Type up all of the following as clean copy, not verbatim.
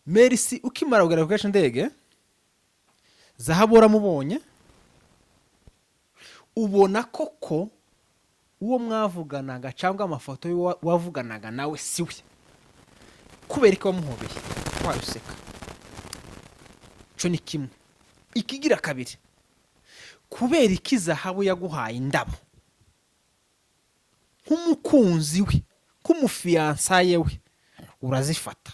Merisi ukimara kugera ku kibuga cy'indege, Zahabu uramubonye, ubona koko uwo mwavuganaga cyangwa amafoto wavuganaga nawe siwe, kubera ko wamuhobeye waruseka. Cyo ni kimwe. Ikigira kabiri, kubera iki Zahabu yaguhaye indabo nk'umukunzi we, nk'umufiyansaye we, urazifata.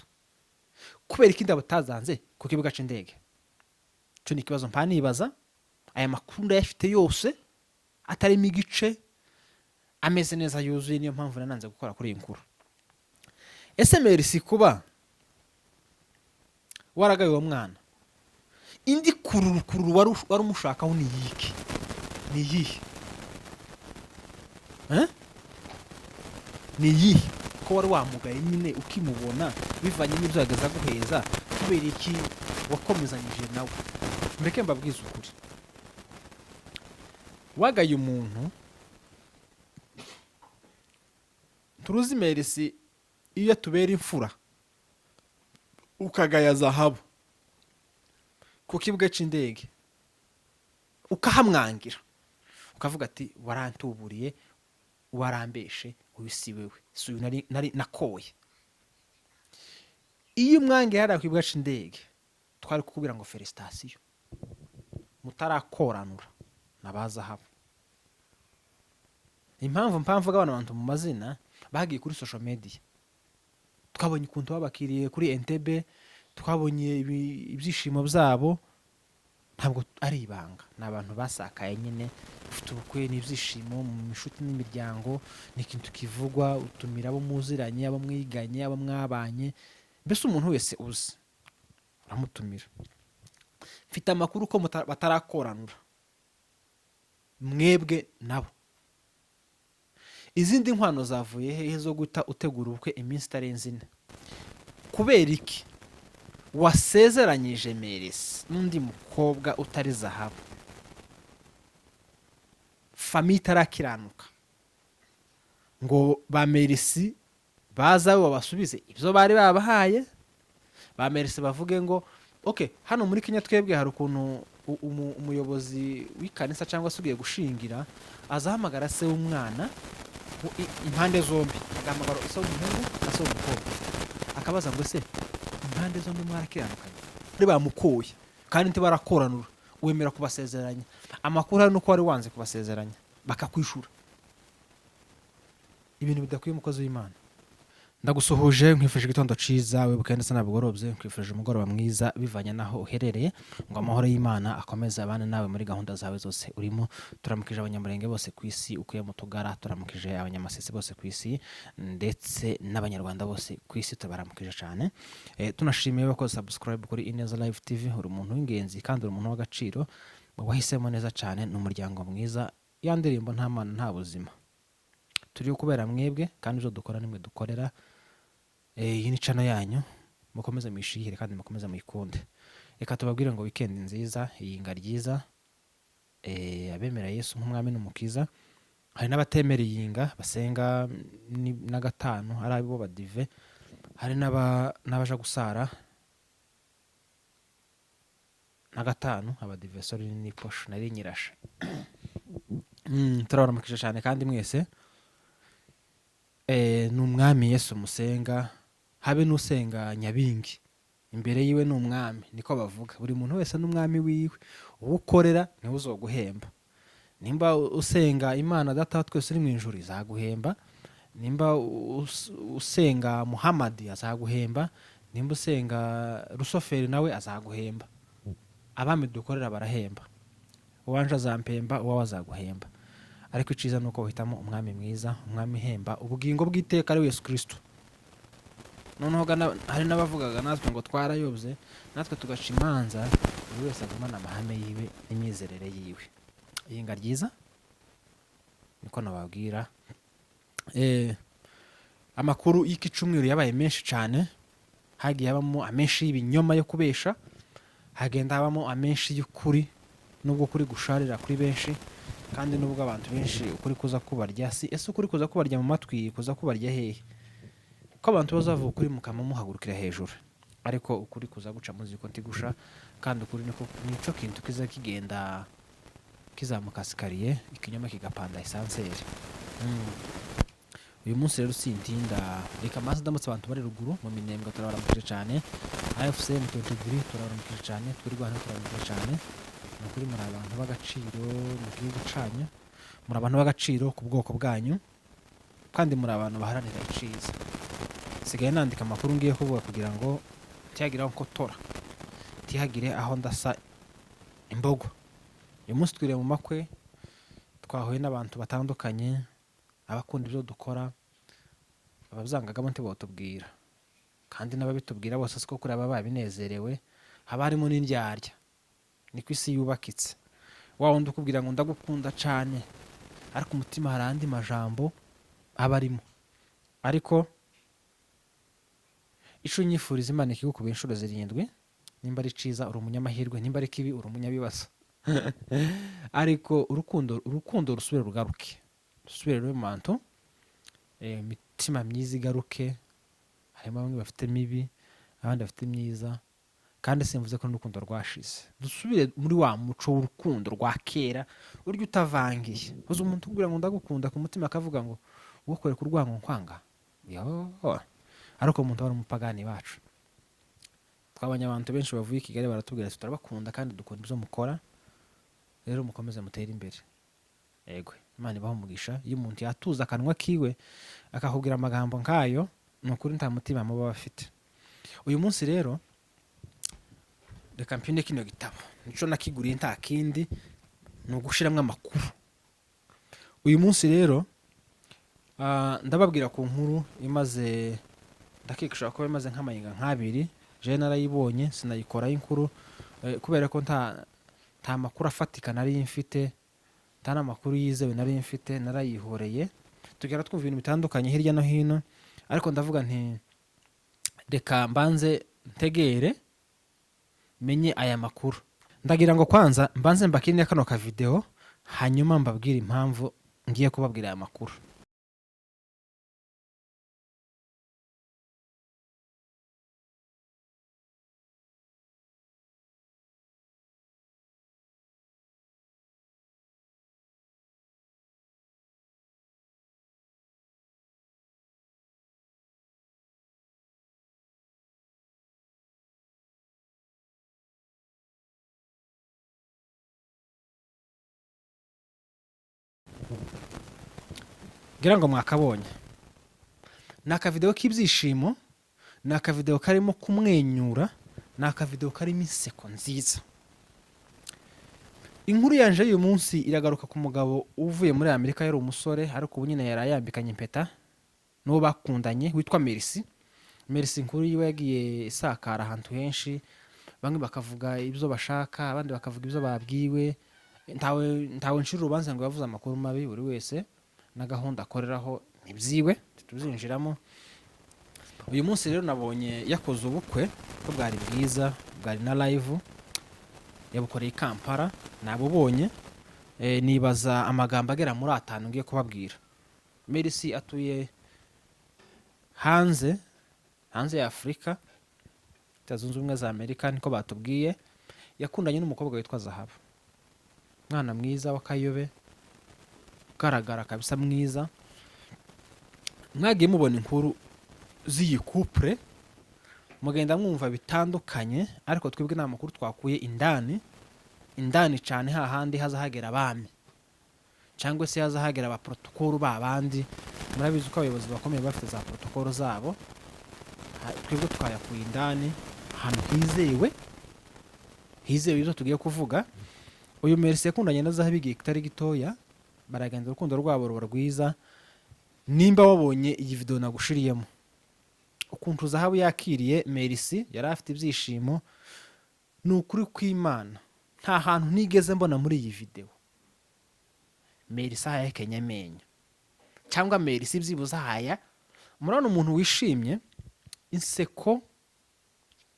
Kubera iki indabo utazanze ku kibuga cy'indege? Cyo ni ikibazo mpanibaza. Aya makuru ndayafite yose, atarimo igice, ameze neza yuzuye. Niyo mpamvu nananze gukora kuri iyi nkuru. Ese Merisi kuba waragaye uwo mwana, indi kururu wari umushakaho ni yiki? Ni yihe? Ni yihe? Ko wari wamugaye nyine ukimubona bivanye n'ibyo yageza guheza, kubera iki wakomezanyije nawe? Mbeke mbabwiza ukuri, wagaye umuntu turuzi Merisi iyo tubera imfura, ukagaya Zahabu ku kibuga cy'indege, ukahamwangira, ukavuga ati warantuburiye, warambeshe, uyu si wewe, si uyu nari nakoye. Iyo umwange yari ku kibuga cy'indege, twari kukubwira ngo felicitation, mutarakoranura na ba Zahabu. Impamvu mvuga abantu mu mazina, bagiye kuri social media, twabonye ukuntu babakiriye kuri Entebbe, twabonye ibyishimo byabo, ntabwo ari ibanga. Ni abantu basakaye nyine, ufite ubukwe n'ibyishimo mu mishuti n'imiryango, ni ikintu kivugwa, utumira abo muziranye, abo mwiganye, abo mwabanye, mbese umuntu wese uzi uramutumira. Mfite amakuru ko batarakoranura mwebwe nabo. Izindi nkwano zavuye hehe zo guta utegura ubukwe iminsi itarenze 4? Kubera iki wasezeranyije Merisi n'undi mukobwa utari Zahabu, famiye itarakiranuka, ngo ba Merisi baza babasubize ibyo bari babahaye? Ba Merisi bavuge ngo okay, hano muri Kenya twebwe hari ukuntu umuyobozi w'ikanisa cyangwa se ugiye gushingira azahamagara se w'umwana impande zombi, agamagara se w'umuhungu na se w'umukobwa, akabaza ngo se impande zombi mwarakiranuka? Ari bamukoye kandi ntibarakoranura, wemera kubasezeranya. Amakuru ari nuko wari wanze kubasezeranya bakakwishura. Ibintu bidakwiye umukozi w'Imana. Ndagusuhuje, nkwifurije igitondo ciza, webuke ndetse nabugorobye, nkwifurije umugoroba mwiza bivanye naho uherereye, ngo amahoro y'Imana akomeze abana nawe muri gahunda zawe zose urimo. Turamukije abanyamurenge bose ku isi ukuye mu Tugara, turamukije abanyamasisi bose ku isi, ndetse n'abanyarwanda bose ku isi tubaramukije cyane. Tunashimiye ko subscribe kuri Ineza Live TV. Uri umuntu w'ingenzi kandi uri umuntu w'agaciro, wahisemo neza cyane, n'umuryango mwiza. Ya ndirimbo nta mana nta buzima, turi kubera mwebwe kandi ibyo dukora nimwe dukorera. Iyi ni channel yanyu, mukomeze mwishihire kandi mukomeze muyikunde. Reka tubabwire ngo weekend nziza, iyinga ryiza. Abemera Yesu nk'umwami n'umukiza, hari n'abatemera iyinga basenga na gatanu, ari abo badive, hari n'abaja gusara na gatanu, abadive sorry ni posh nari nyirashe. Turabaramukije cyane kandi mwese. N'umwami Yesu musenga, habe n'usenga nyabingi, imbere yiwe n'umwami, niko bavuga. Buri muntu wese n'umwami wiwe, uwukorera niwe uzoguhemba. Nimba usenga Imana Data twese uri mu ijuru, izaguhemba. Nimba usenga Muhammad, azaguhemba. Nimba usenga Rusoferi, nawe azaguhemba. Abami dukorera barahemba, uwanje azampemba, uwawe azaguhemba. Ariko iciza nuko uhitamo umwami mwiza, umwami hemba ubugingo bw'iteka ari Yesu Kristo. Noneho hari n'abavugaga natwe ngo twarayobye, natwe tugaca imanza, buri wese agumana amahame yiwe n'imyizerere yiwe. Iyinga ryiza niko nababwira. Amakuru y'iki cyumweru yabaye menshi cyane, hagiye habamo amenshi y'ibinyoma yo kubesha, hagenda habamo amenshi y'ukuri, nubwo kuri gusharira kuri benshi, kandi nubwo abantu benshi ukuri kuza kubarya. Ese ukuri kuza kubarya mu matwi, kuza kubarya hehe? Ko abantu bazavuga ukuri mukama muhagurukira hejuru. ariko ukuri kuza guca mu ziko ntigusha, kandi ukuri nico kintu kiza kigenda kizamuka sikariye, ikinyoma kigapanda esanseri. Uyu munsi rero sintinda, reka maze ndamutse abantu bari ruguru mu Minembwe turabaramukije cyane, AFC mu 23 turabaramukije cyane, twiri Rwanda turabaramukije cyane. Nukuri muri abantu b'agaciro mu gihugu canyu, muri abantu b'agaciro ku bwoko bwanyu, kandi muri abantu baharanira iciza. Sigaye nandika amakuru ngiye kuvuga kugira ngo tiyagira aho nkotora, tihagire aho ndasa imbogo. Uyu munsi twiriye mu makwe, twahuye n'abantu batandukanye, abakunda ibyo dukora, ababyangagamo ntibotubwira, kandi n'ababitubwira bose siko kuri aba babinezerewe, haba harimo n'indyarya. Niko isi yubakitse, wa wundi ukubwira ngo ndagukunda cyane, ariko umutima hari andi majambo aba arimo. Ariko ico nyifuriza Imana ikigukubiye inshuro 7, nimba ari ciza uri umunyamahirwe, nimba ari kibi uri umunyabibazo. Ariko urukundo rusubire rugaruke, rusubire rube mu bantu, imitima myiza igaruke. Harimo bamwe bafite mibi, abandi bafite myiza, kandi simvuze ko n'urukundo rwashize. Dusubire muri wa muco w'urukundo rwa kera, uryo utavangiye. Uzi umuntu ukubwira ngo ndagukunda ku mutima akavuga ngo ugukore ku rwango nkwanga, ariko umuntu wari umupagani bacu. Twabanye abantu benshi bavuye i Kigali baratubwira turabakunda kandi dukunda ibyo mukora, rero mukomeze mutere imbere. Yego, Imana ibaho umugisha. Iyo umuntu yatuza akanwa kiwe akakubwira amagambo nkayo, ni ukuri nta mutima muba bafite. Uyu munsi rero reka mpine kino gitabo, nico nakiguriye nta kindi, ni ugushiramwo amakuru. Uyu munsi rero ndababwira ku nkuru imaze, ndakikishwa ko imaze nk'amahinga nk'abiri, je narayibonye sinayikoraho inkuru, kubera ko nta makuru afatika nari mfite, nta n'amakuru yizewe nari mfite, narayihoreye. Tugera twumva ibintu bitandukanye hirya no hino, ariko ndavuga nti reka mbanze ntegere menye aya makuru. Ndagira ngo kwanza mbanze mbakine kano ka video, hanyuma mbabwira impamvu ngiye kubabwira aya makuru. Ngira ngo mwakabonye, ni akavideo k'ibyishimo, ni akavideo karimo kumwenyura, ni akavideo karimo inseko nziza. Inkuru yanje y'uyu munsi iragaruka ku mugabo uvuye muri Amerika, yari umusore ariko ubu nyine yarayambikanye impeta n'uwo bakundanye witwa Merci. Merci inkuru yiwe yagiye isakara ahantu henshi, bamwe bakavuga ibyo bashaka, abandi bakavuga ibyo babwiwe. Ntawe nshira urubanza ngo yavuze amakuru mabi, buri wese na gahunda akoreraho nibyiwe tuzinjiramo. Uyu munsi rero nabonye yakoze ubukwe ko bwari bwiza, bwari na live, yabukoreye Kampala, nabubonye. Nibaza amagambo agera muri 5 ngiye kubabwira. Merci atuye hanze ya Afrika, Zunze Ubumwe za Amerika niko batubwiye. Yakundanye n'umukobwa witwa Zahabu, mwana mwiza w'akayobe, ugaragara kabisa mwiza. Mwagiye mubona inkuru z'iyi couple, mugenda mwumva bitandukanye, ariko twebwe nta makuru twakuye indani cyane, hahandi haza hagera abami cyangwa se haza hagera aba protocol babandi. Murabizi ko abayobozi bakomeye bafite za protocol zabo, twebwe twayakuye indani ahantu hizewe ibyo tugiye kuvuga. Uyu Merci yakundanye na Zahabu igihe kitari gitoya, baragenda urukundo rwabo ruba rwiza. Nimba wabonye iyi video nagushiriyemo ukuntu Zahabu yakiriye Merci, yari afite ibyishimo, ni ukuri kw'Imana nta hantu nigeze mbona muri iyi video Merci haya kenyamenya cyangwa Merci byibuza haya. Murabona umuntu wishimye, inseko,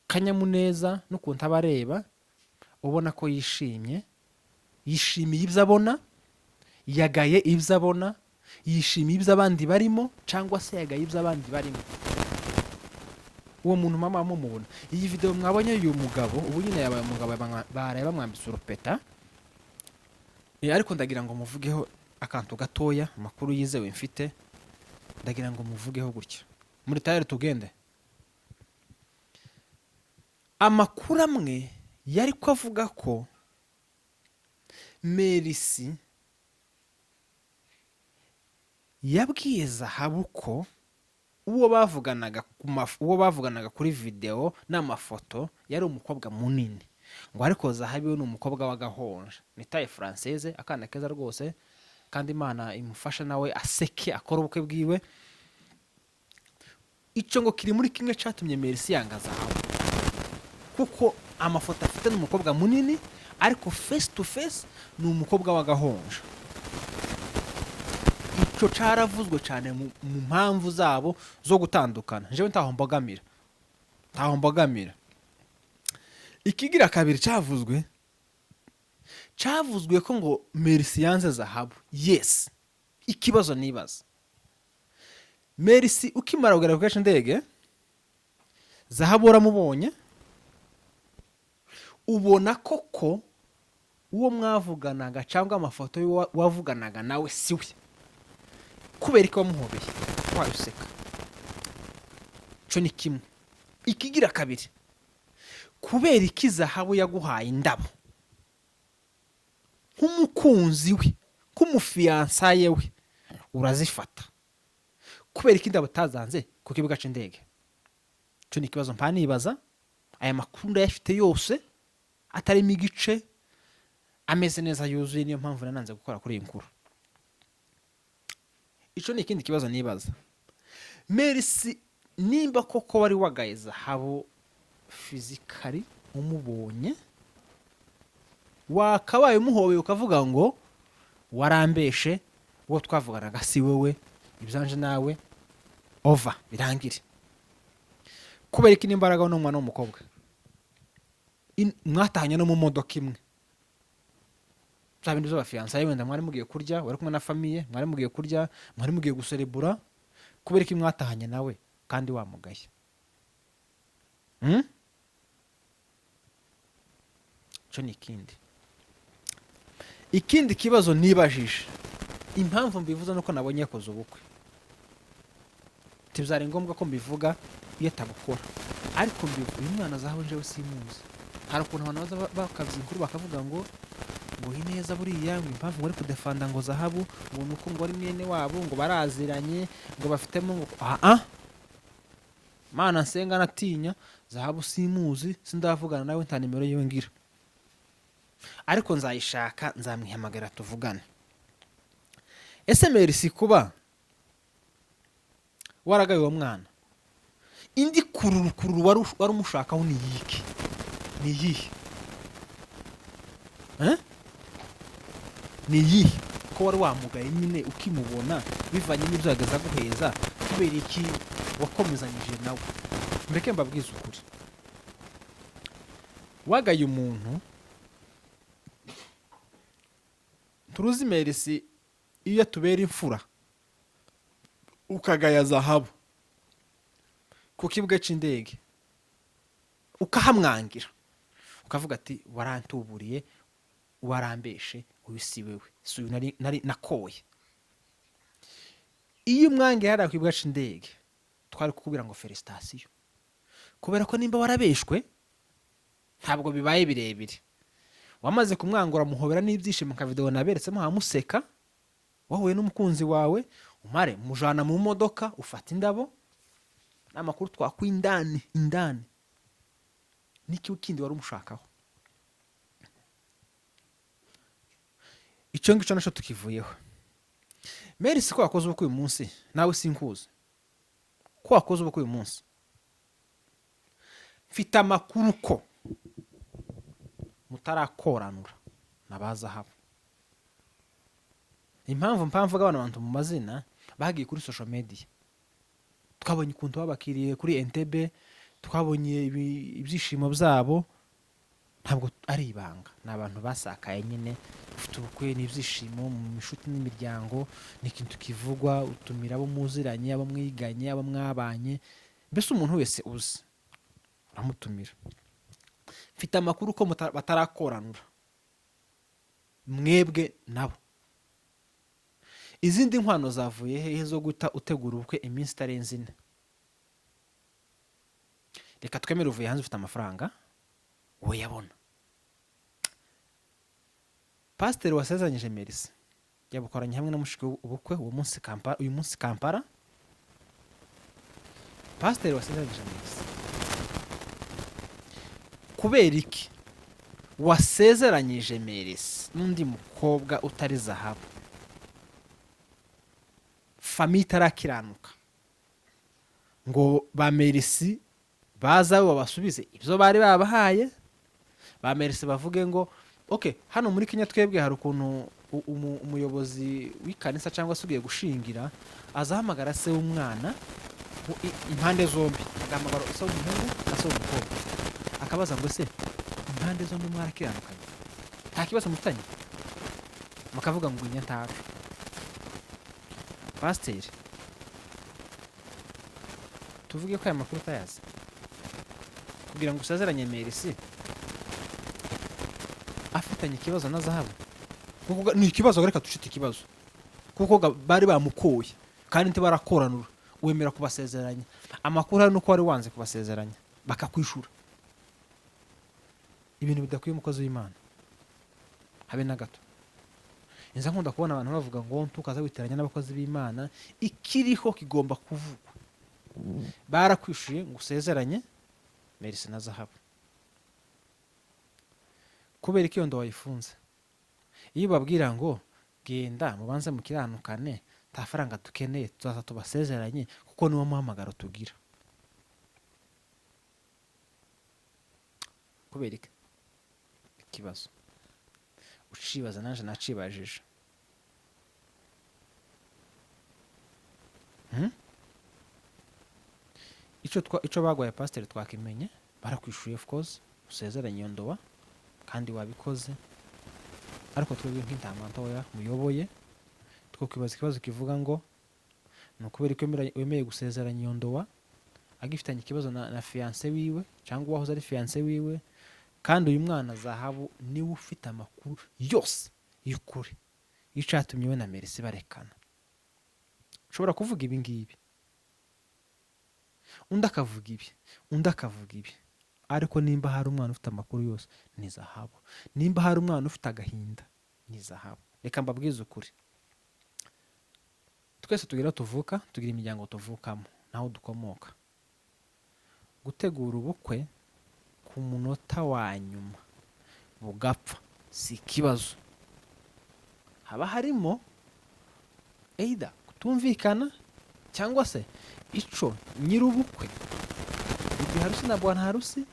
kanyamuneza n'ukuntu abareba, ubona ko yishimiye ibyo abona, yagaye ibyo abona, yishimiye ibyo abandi barimo, cyangwa se yagaye ibyo abandi barimo. uwo muntu mama mumubona. Iyi video mwabonye uyu mugabo ubu nyine yabaye umugabo baraye bamwambitse urupeta. Ariko ndagira ngo muvugeho akantu gatoya, amakuru yizewe mfite, ndagira ngo muvugeho gutya. Muri tayari tugende. Amakuru amwe yari ko avuga ko Mercy yabwiye Zahabu ko uwo bavuganaga kuri video n'amafoto yari umukobwa munini, ngo ariko Zahabu ni umukobwa w'agahonje, ni taille française, akana keza rwose, kandi Imana imufasha nawe aseke akora ubukwe bwiwe. Ico ngo kiri muri kimwe catumye Mercy yanga Zahabu, kuko amafoto afite n'umukobwa munini ariko face to face ni umukobwa w'agahonje. Ico caravuzwe cyane mu mpamvu zabo zo gutandukana. Jewe ntaho mbogamira. Ikigira kabiri cavuzwe ko ngo Mercy yanze Zahabu. Yes, ikibazo nibaza, Mercy ukimara kugera ku gace ndege, Zahabu uramubonye, ubona koko uwo mwavuganaga cyangwa amafoto wavuganaga nawe siwe, kubera ko wamuhobeye wayuseka. Cyo ni kimwe. Ikigira kabiri, kubera iki Zahabu yaguhaye indabo nk'umukunzi we, nk'umufiyansaye we, urazifata, kubera iki indabo utazanze ku kibuga cy'indege? Cyo ni ikibazo mpanibaza. Aya makuru ndayafite yose, atarimo igice, ameze neza yuzuye, niyo mpamvu nananze gukora kuri iyi nkuru. Ico ni ikindi kibazo nibaza. Mercy nimba koko wari wagaye Zahabu physically umubonye, wakabaye umuhobeye ukavuga ngo warambeshe, uwo twavuganaga si wewe, ibyanje nawe over birangire. Kubera iki n'imbaraga n'umwana w'umukobwa mwatahanye no mu modoka imwe, bindi by'abafiyansaye, wenda mwari mugiye kurya, wari kumwe na famille, mwari mugiye kurya, mwari mugiye guserebura, kubera iki mwatahanye nawe kandi wamugaye? Cyo ni ikindi kibazo nibajije. Impamvu mbivuza nuko nabonye yakoze ubukwe, tibyari ngombwa ko mbivuga iyo atabukora, ariko mbivuga uyu mwana Zahabu njewe simuzi. Hari ukuntu abantu baza bakavye inkuru bakavuga ngo Ineza buriya ngo impamvu ngori kudefanda ngo Zahabu ngo nuko ngo ari mwene wabo, ngo baraziranye, ngo bafitemo ngo Mana nsenga natinya, Zahabu simuzi, sindavugana nawe, nta nimero yiwe ngira, ariko nzayishaka nzamwihamagara tuvugane. Ese Mercy kuba waragaye uwo mwana, indi kururu wari umushakaho ni yiki? Ni yihe? Ni yihe ko wari wamugaye nyine ukimubona bivanye n'ibyo yagaza guheza? Kubera iki wakomezanyije nawe? Mbeke mbabwiza ukuri, wagaye umuntu turuzi Mercy iyo tubera imfura, ukagaya Zahabu ku kibuga cy'indege, ukahamwangira, ukavuga ati warantuburiye, warambeshe, uyu si wewe, si uyu nari nakoye. Iyo umwange yari ku kibuga cy'indege, twari kukubwira ngo felicitation, kubera ko nimba warabeshwe ntabwo bibaye birebire. Wamaze kumwangura muhobera n'ibyishimo ka video naberetsemo hamuseka, wahuye n'umukunzi wawe, umare mujana mu modoka, ufata indabo n'amakuru twakwindani niki ukindi wari umushakaho. Icyo ngicyo nasho tukivuyeho. Mercy ko wakoze ubukwe uyu munsi, nawe sinkuzi ko wakoze ubukwe uyu munsi, mfite amakuru ko mutarakoranura na Zahabu. Impamvu mvuga abantu mu mazina, bagiye kuri social media, twabonye ukuntu babakiriye kuri Entebbe, twabonye ibyishimo byabo, ntabwo ari ibanga, n'abantu basakaye nyine, ufite ubukwe n'ibyishimo mu mishuti n'imiryango, n'ikintu kivugwa, utumira abo muziranye, abo mwiganye, abo mwabanye, mbese umuntu wese uzi uramutumira. Mfite amakuru ko batarakoranura mwebwe nabo. Izindi nkwano zavuye hehe zo guta utegura ubukwe iminsi itarenze 4? Reka twemere uvuye hanze ufite amafaranga wowe yabona. Pasiteri wasezeranyije Mercy yabukoranye hamwe na mushiki ubukwe uyu munsi Kampala. Pasiteri wasezeranyije Mercy, kubera iki wasezeranyije Mercy n'undi mukobwa utari Zahabu? Famiye itarakiranuka ngo ba Mercy baza babasubize ibyo bari babahaye. Ba Mercy bavuge ngo okay, hano muri Kenya twebwe hari ukuntu umuyobozi w'ikanisa cyangwa se ugiye gushingira azahamagara se w'umwana impande zombi, agamagara se w'umuhungu na se w'umukobwa, akabaza ngo se impande zombi mwarakiranukanye, nta kibazo mufitanye? Mukavuga ngo nyantaro. Pasiteri, tuvuge ko aya makuru utayazi kugira ngo usezeranye Mercy afitanye ikibazo na Zahabu? Kuko ni ikibazo, reka dushite ikibazo kuko bari bamukoye kandi ntibarakoranura, wemera kubasezeranya. Amakuru ari nuko wari wanze kubasezeranya bakakwishura. Ibintu bidakwiye umukozi w'Imana habe na gato. Inza nkunda kubona abantu bavuga ngo ntukaza witeranya n'abakozi b'Imana, ikiriho kigomba kuvugwa. Barakwishuye ngo usezeranye Mercy na Zahabu. Kubera iki yondo wayifunze? Iyo babwira ngo genda mubanze mukiranukane, nta faranga dukeneye, tuzaza tubasezeranye kuko niwo muhamagaro tugira. Kubera iki? Ikibazo ucibaza nanje nacibajije. Ico bagwaye pasiteri twakimenye, barakwishuye of course usezeranye iyo ndoa kandi wabikoze. Ariko twebwe nk'intama ntoya muyoboye twokwibaza ikibazo kivuga ngo nukubera ko wemeye gusezeranya iyo ndoa agifitanye ikibazo na fiancé wiwe cyangwa wahoze ari fiancé wiwe, kandi uyu mwana Zahabu niwe ufite amakuru yose y'ukuri yicatumye we na Mercy barekana. Ushobora kuvuga ibi ngibi, undi akavuga ibi, undi akavuga ibi, ariko nimba hari umwana ufite amakuru yose ni Zahabu. Nimba hari umwana ufite agahinda ni Zahabu. Reka mbabwize ukuri, twese tugira tuvuka, tugira imiryango tuvukamo naho dukomoka. Gutegura ubukwe ku munota wa nyuma bugapfa si ikibazo. Haba harimo either kutumvikana cyangwa se ico nyir'ubukwe igihe harusi na bwana harusi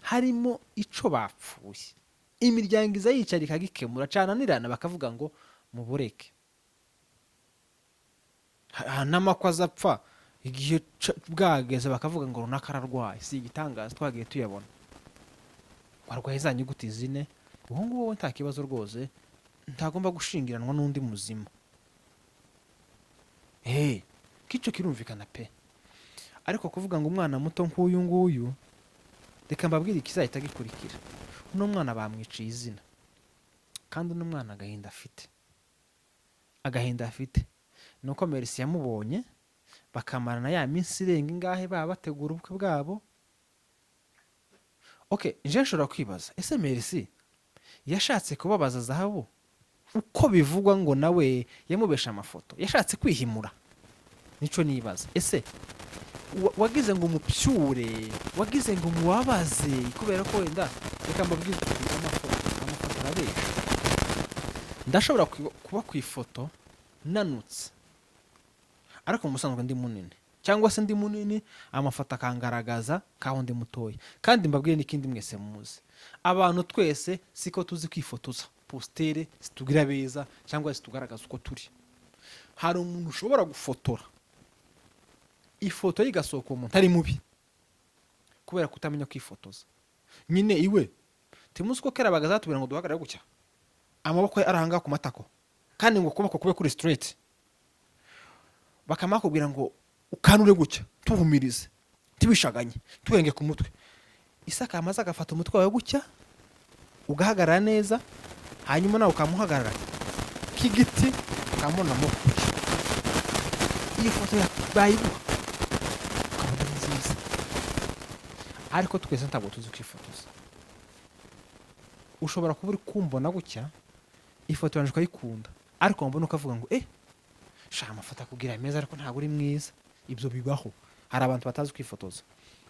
harimo ico bapfuye, imiryango iza yicara ikagikemura cananirana bakavuga ngo mubureke. N'amakwa azapfa igihe bwageze bakavuga ngo runaka ararwaye, si igitangaza twagiye tuyabona. Warwaye za nyuguti 4, uwo nguwo nta kibazo rwose, ntagomba gushingiranwa n'undi muzima. Kico kirumvikana pe. Ariko kuvuga ngo umwana muto nk'uyu nguyu, reka mbabwire ikizahita gikurikira. Uno mwana bamwiciye izina, kandi uno mwana agahinda afite nuko Mercy yamubonye bakamarana ya minsi irenga ingahe baba bategura ubukwe bwabo. Okay, nje nshobora kwibaza, ese Mercy yashatse kubabaza Zahabu uko bivugwa ngo nawe yamubesha amafoto, yashatse kwihimura? Nico nibaza. Ese wagize ngo umupyure, wagize ngo muwabaze kubera ko wenda, reka mbabwize amafoto arabesha. Ndashobora kuba ku ifoto nanutse ariko musanzwe ndi munini, cyangwa se ndi munini amafoto akangaragaza kaho ndi mutoya. Kandi mbabwiye n'ikindi mwese muzi, abantu twese siko tuzi kwifotoza postere situgira beza cyangwa situgaragaza uko turi. Hari umuntu ushobora gufotora ifoto yigasohoka umuntu ari mubi kubera kutamenya kwifotoza. Nyine iwe timuzi ko kera bagaza tubira ngo duhagarare gucya amaboko arahanga ku matako kandi ngo kuboko kube kuri straight, bakamakubwira ngo ukanure gucya tuhumirize tibishaganye tuhenge ku mutwe. Isaka amaze agafata umutwe wawe gutya ugahagarara neza, hanyuma nawe ukamuhagarara k'igiti ukamubonamo gutya. Iyi foto bayiguha ukabona ni nziza, ariko twese ntabwo tuzi kwifotoza. Ushobora kuba uri kumbona gutya ifoto yanjye ukayikunda, ariko wambona ukavuga ngo sha amafoto akubwira meza ariko ntabwo uri mwiza. Ibyo bibaho, hari abantu batazi kwifotoza.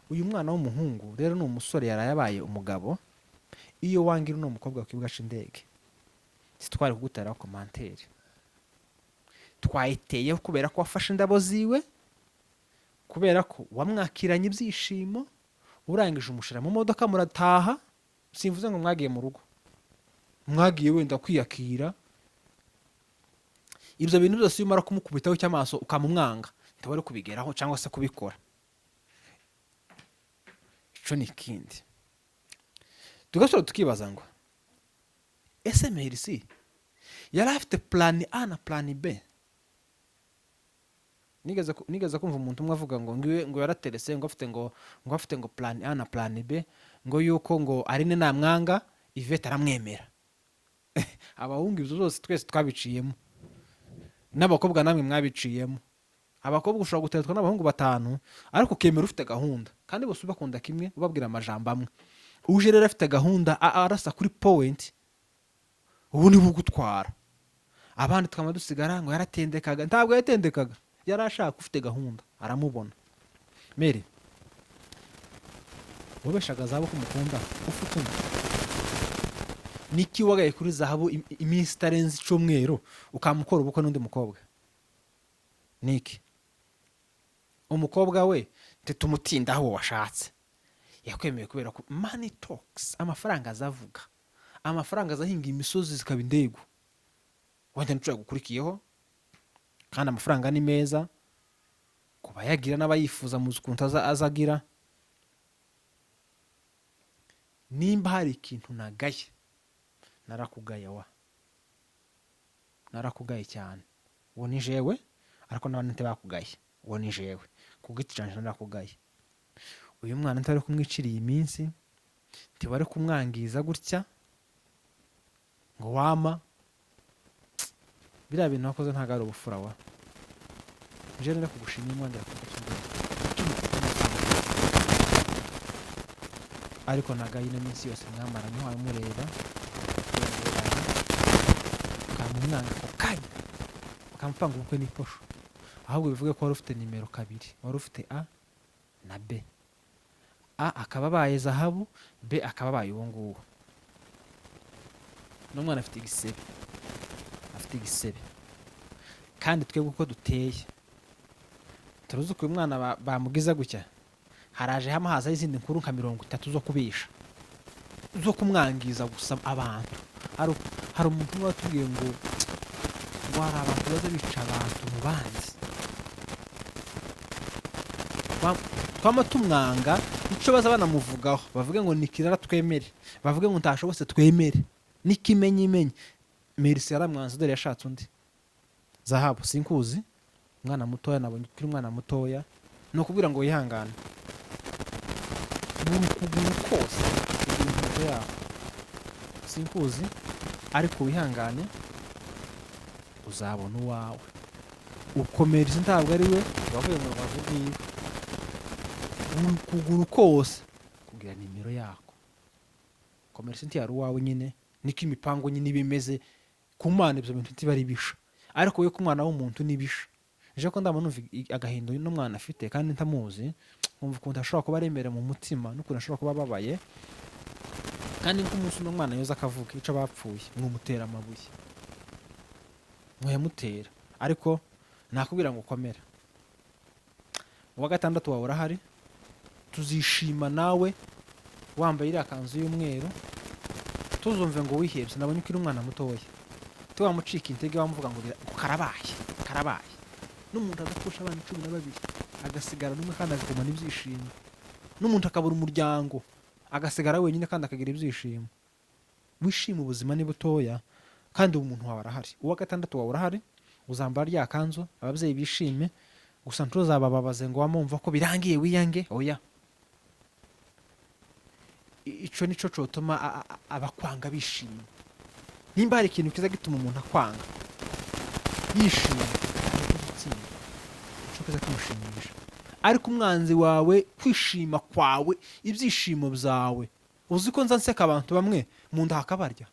Uyu mwana w'umuhungu rero ni umusore yaraye abaye umugabo. Iyo wangira uno mukobwa ku kibuga c'indege, twari kuguteraho komantere, twayiteyeho kubera ko wafashe indabo ziwe, kubera ko wamwakiranye ibyishimo, urangije umushira mu modoka murataha. Simvuze ngo mwagiye mu rugo, mwagiye wenda kwiyakira. Ibyo bintu byose iyo umara kumukubitaho cy'amaso ukamumwanga, ntibari kubigeraho cyangwa se kubikora. Ico ni ikindi. Tugasura tukibaza ngo ese Merci yari afite plan A na plan B? Nigeze kumva umuntu umwe avuga ngo yaraterese ngo afite ngo plan A na plan B, ngo yuko ngo Aline namwanga Yvette aramwemera. Abahungu ibyo zose twese twabiciyemo, n'abakobwa namwe mwabiciyemo. Abakobwa ushobora guteretwa n'abahungu 5 ariko ukemera ufite gahunda, kandi bose ubakunda kimwe, ubabwira amajambo amwe. Uje rero afite gahunda arasa kuri point, ubu ni bugutwara. Abandi twama dusigara ngo yaratendekaga. Ntabwo yatendekaga, yarashaka ufite gahunda, aramubona. Mere wabeshaga Zahabu kumukunda ufite niki wagaye kuri Zahabu iminsi itarenze 1 ukamukora ubukwe n'undi mukobwa? Niki umukobwa we tumutindaho washatse yakwemeye kubera ko money talks, amafaranga azavuga, amafaranga azahinga imisozi zikaba indego. Wenda nicyo gukurikiyeho, kandi amafaranga ni meza kuba yagira n'abayifuza mu zukunta azagira. Nimba hari ikintu nagaye, narakugaya narakugaye cyane. Uwo ni jewe, ariko n'abandi ntibakugaye. Uwo ni jewe ku giti canje narakugaye. Uyu mwana ntari kumwiciriye iminsi, ntibari kumwangiza gutya ngo wama. Biriya bintu wakoze ntabwo ari ubufura wa. Je rero kugushimira umwanda yakugashimira, ariko nagaye ino minsi yose mwamara nyawe mureba kamumwanga ko kanya ukampanga ubukwe n'iposho. Ahubwo bivuge ko wari ufite nimero 2, wari ufite A na B. A akaba abaye Zahabu, B akaba abaye uwo nguwo. N'umwana afite igisebe, kandi twebwe uko duteye turuzi ko uyu mwana bamugiza gutya, haraje hamahaza izindi nkuru nka 30 zo kubisha, zo kumwangiza gusa abantu. Hari umuntu watubwiye ngo hari abantu baza bica abantu mu bandi. Twama tumwanga, icyo baza banamuvugaho bavuge ngo nikirara twemere, bavuge ngo ntashobose twemere, nikimenye. Merci yaramwanze, dore yashatse undi. Zahabu sinkuzi, umwana mutoya, nabonye kuri umwana mutoya, no kubwira ngo yihangane. Kuguru kose ibintu yaho sinkuzi, ariko wihangane uzabona uwawe. Ukomereza ntabwo ari we wavuye mu rubavu rwiwe. Kuguru kose kugira nimero yako. Komereza ntiyari uwawe nyine, niko imipango nyine bimeze. Kumana ibyo bintu ntibari bisha, ariko we kumwana w'umuntu nibisha. Je ko ndabona agahindo n'umwana afite kandi ntamuzi, umva ukuntu ashobora kuba aremera mu mutima, n'ukuntu ashobora kuba babaye. Kandi nk'umunsi n'umwana yoza akavuga ico bapfuye, mwumutera amabuye, mwemutera, ariko nakubwira ngo komera. Uwa 6 wawe urahari, tuzishima nawe wambaye iriya kanzu y'umweru, tuzumve ngo wihebye. Nabonye ko uri umwana mutoya, tuwamucika intege wamuvuga ngo karabaye. N'umuntu agapfusha abana 12 agasigara n'umwe kandi akagumana ibyishimo. N'umuntu akabura umuryango agasigara wenyine kandi akagira ibyishimo. Wishima ubuzima ni butoya, kandi umuntu wawe arahari. Uwa 6 wawe urahari, uzambara rya kanzu, ababyeyi bishime. Gusa ntuzabababaze ngo wamumva ko birangiye wiyange. Oya, ico nico cotuma abakwanga bishima. Nimba hari ikintu kiza gituma umuntu akwanga yishima gutsinda, ico kiza kimushimisha. Ariko umwanzi wawe kwishima kwawe, ibyishimo byawe, uzi ko nza nseka abantu bamwe mu nda hakabarya,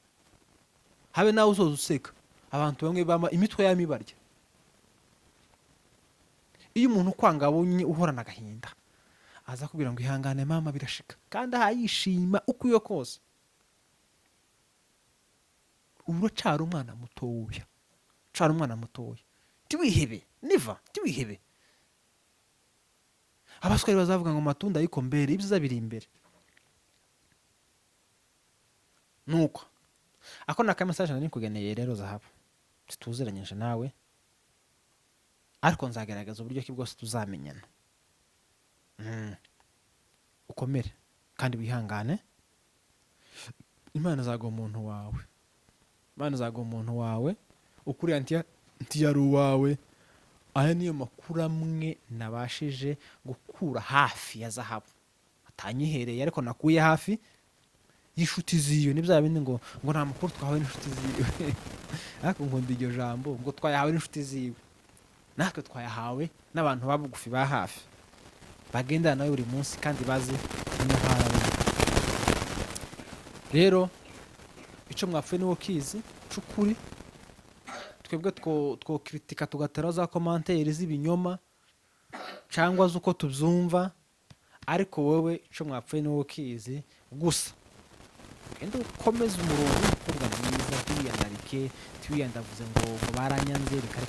habe nawe uzoza useka abantu bamwe bama imitwe yamibarya. Iyo umuntu ukwanga abonye uhorana agahinda, aza kubwira ngo ihangane mama birashika, kandi ahayishima uko iyo kose. Ubwo cara umwana mutoya, cara umwana mutoya, tiwihebe niva, tiwihebe. Abaswari bazavuga ngo matunda yiko mbere, ibyiza biri imbere. Nuko ako naka message nari kugeneye rero Zahabu, tuzeranyije nawe, ariko nzagerageza uburyo ki bwose tuzamenyana. Ukomere kandi wihangane, Imana izaguha umuntu wawe, Imana izaguha umuntu wawe ukuri anti wawe. Aya niyo makuru amwe nabashije gukura hafi ya Zahabu, atanyihereye ariko nakuye hafi y'ishuti ziyo. Ni bya bindi ngo nta makuru twahawe n'inshuti ziwe ariko ngo ndi iryo jambo ngo twayahawe n'inshuti ziwe, natwe twayahawe n'abantu babugufi ba hafi bagendana nawe buri munsi kandi bazi inyahara. Rero ico mwapfuye niwo kizi c'ukuri. Twebwe two kritika tugatera za commentaire z'ibinyoma cyangwa zuko tubyumva, ariko wowe ico mwapfuye niwo kizi gusa. Endo komeza umurongo w'umukobwa mwiza, tiwiyandarike, tiwiyandavuze ngo baranyanze reka.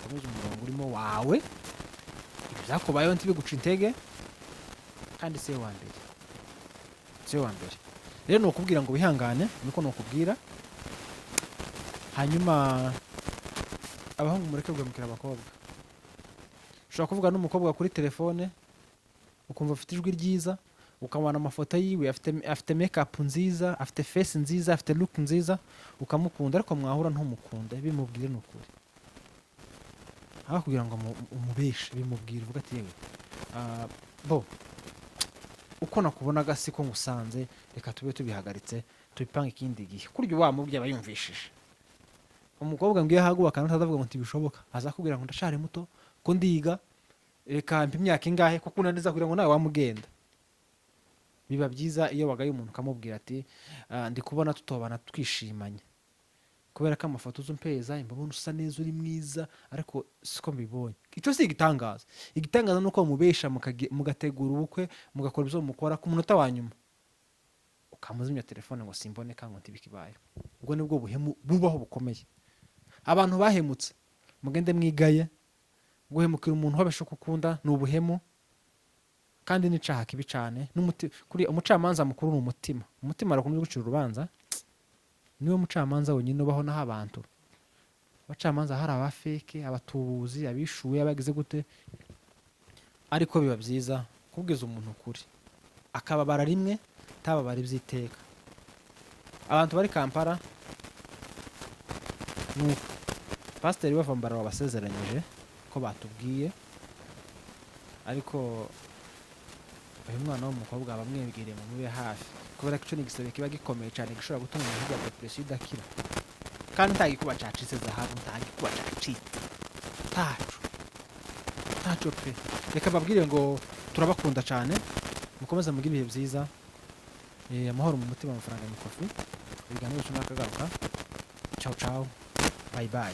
Komeza umurongo urimo wawe, ibyakubayeho ntibiguca intege, kandi siwe wa mbere, siwe wa mbere. Rero nokubwira ngo wihangane, niko nokubwira. Hanyuma abahungu mureke guhemukira abakobwa. Ushobora kuvuga n'umukobwa kuri telefone ukumva afite ijwi ryiza, ukabona amafoto yiwe afite makeup nziza, afite face nziza, afite look nziza, ukamukunda, ariko mwahura ntumukunde. Bimubwire n'ukuri, aho kugira ngo umubeshe, bimubwire uvuga ati yewe bo uko nakubonaga siko ngusanze, reka tube tubihagaritse tubipanga ikindi gihe. Kuryo wamubye abayumvishije. Umukobwa ngiye haguba kandi atavuga ngo ntibishoboka, azakubwira ngo ndashare muto ko ndiga, reka mpi imyaka ingahe kuko unaniza kugira ngo nawe wamugenda. Biba byiza iyo wagaye umuntu kamubwira ati ndi kubona tutobana twishimanye, kubera ko amafoto uzumpeza imbabona usa neza uri mwiza, ariko siko mbibonye. Ico si igitangaza. Igitangaza nuko mubesha mugategura ubukwe, mugakora ibyo mukora ku munota wa nyuma ukamuzimya telefone ngo simboneka ngo ntibikibaye. Ubwo nibwo buhemu bubaho bukomeye. Abantu bahemutse mugende mwigaye, guhemukira umuntu wabesha kukunda ni ubuhemu kandi n'icaha kibi cyane. Kuri umucamanza mukuru ni umutima. Umutima arakomeye gucira urubanza, niwe mucamanza wenyine ubaho naho abantu. Abacamanza hari abafeke, abatubuzi, abishuye, abagize gute. Ariko biba byiza kubwiza umuntu ukuri, akababara rimwe tababara ibyiteka. Abantu bari Kampala nuko pasiteri bavambara wabasezeranyije ko batubwiye, ariko uyu mwana w'umukobwa bamwibwiriye mu mube hafi, kubera ko ico ni igisebe kiba gikomeye cyane gishobora gutuma umuntu ajya depression idakira. Kandi ntagikuba cacitse Zahabu, ntagikuba cacitse taco pe. Reka babwire ngo turabakunda cyane, mukomeza mugira ibihe byiza. Amahoro mu mutima, amafaranga mu kofi. Ibiganiro cyo nakagaruka. Ciao ciao, bye bye.